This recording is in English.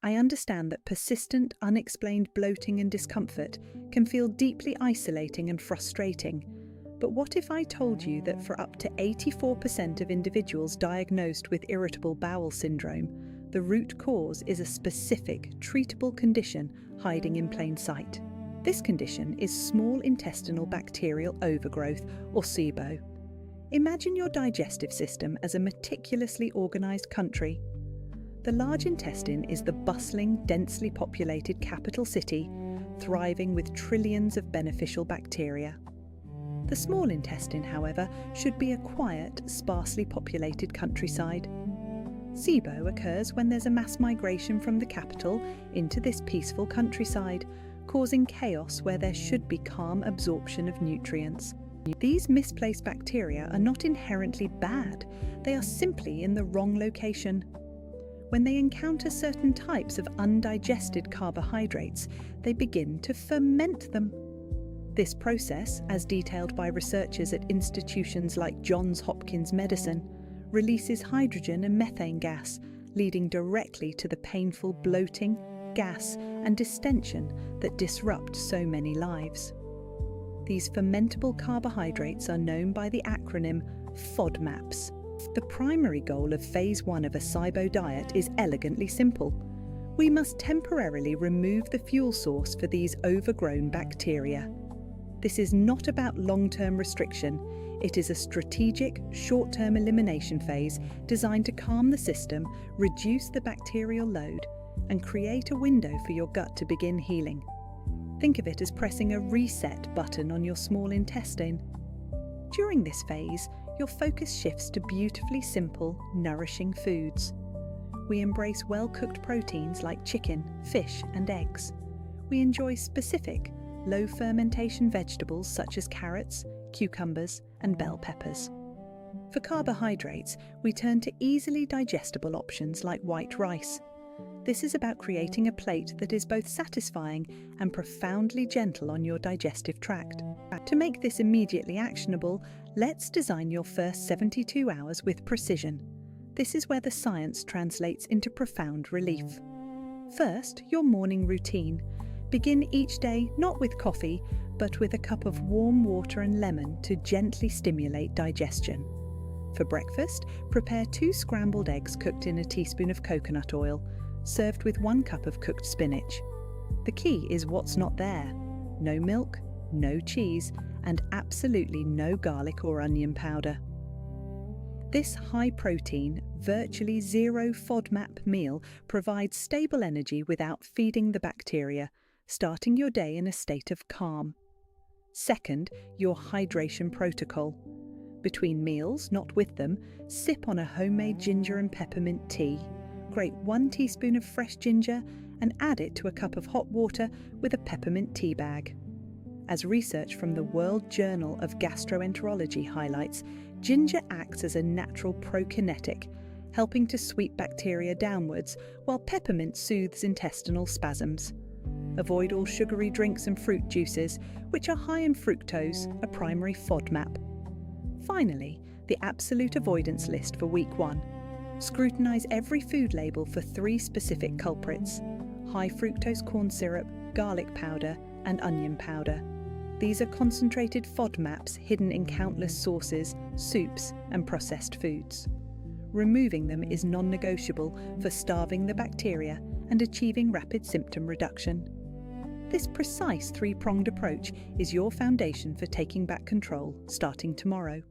I understand that persistent, unexplained bloating and discomfort can feel deeply isolating and frustrating. But what if I told you that for up to 84% of individuals diagnosed with irritable bowel syndrome, the root cause is a specific, treatable condition hiding in plain sight? This condition is small intestinal bacterial overgrowth, or SIBO. Imagine your digestive system as a meticulously organized country. The large intestine is the bustling, densely populated capital city, thriving with trillions of beneficial bacteria. The small intestine, however, should be a quiet, sparsely populated countryside. SIBO occurs when there's a mass migration from the capital into this peaceful countryside, causing chaos where there should be calm absorption of nutrients. These misplaced bacteria are not inherently bad, they are simply in the wrong location. When they encounter certain types of undigested carbohydrates, they begin to ferment them. This process, as detailed by researchers at institutions like Johns Hopkins Medicine, releases hydrogen and methane gas, leading directly to the painful bloating, gas, and distension that disrupt so many lives. These fermentable carbohydrates are known by the acronym FODMAPs. The primary goal of Phase 1 of a SIBO diet is elegantly simple. We must temporarily remove the fuel source for these overgrown bacteria. This is not about long-term restriction. It is a strategic, short-term elimination phase designed to calm the system, reduce the bacterial load, and create a window for your gut to begin healing. Think of it as pressing a reset button on your small intestine. During this phase, your focus shifts to beautifully simple, nourishing foods. We embrace well-cooked proteins like chicken, fish, and eggs. We enjoy specific, low-fermentation vegetables such as carrots, cucumbers, and bell peppers. For carbohydrates, we turn to easily digestible options like white rice. This is about creating a plate that is both satisfying and profoundly gentle on your digestive tract. To make this immediately actionable, let's design your first 72 hours with precision. This is where the science translates into profound relief. First, your morning routine. Begin each day not with coffee, but with a cup of warm water and lemon to gently stimulate digestion. For breakfast, prepare 2 scrambled eggs cooked in a teaspoon of coconut oil, served with 1 cup of cooked spinach. The key is what's not there. No milk, no cheese, and absolutely no garlic or onion powder. This high-protein, virtually zero FODMAP meal provides stable energy without feeding the bacteria, starting your day in a state of calm. Second, your hydration protocol. Between meals, not with them, sip on a homemade ginger and peppermint tea. Grate 1 teaspoon of fresh ginger and add it to a cup of hot water with a peppermint tea bag. As research from the World Journal of Gastroenterology highlights, ginger acts as a natural prokinetic, helping to sweep bacteria downwards, while peppermint soothes intestinal spasms. Avoid all sugary drinks and fruit juices, which are high in fructose, a primary FODMAP. Finally, the absolute avoidance list for week 1. Scrutinize every food label for 3 specific culprits: high fructose corn syrup, garlic powder, and onion powder. These are concentrated FODMAPs hidden in countless sauces, soups, and processed foods. Removing them is non-negotiable for starving the bacteria and achieving rapid symptom reduction. This precise 3-pronged approach is your foundation for taking back control starting tomorrow.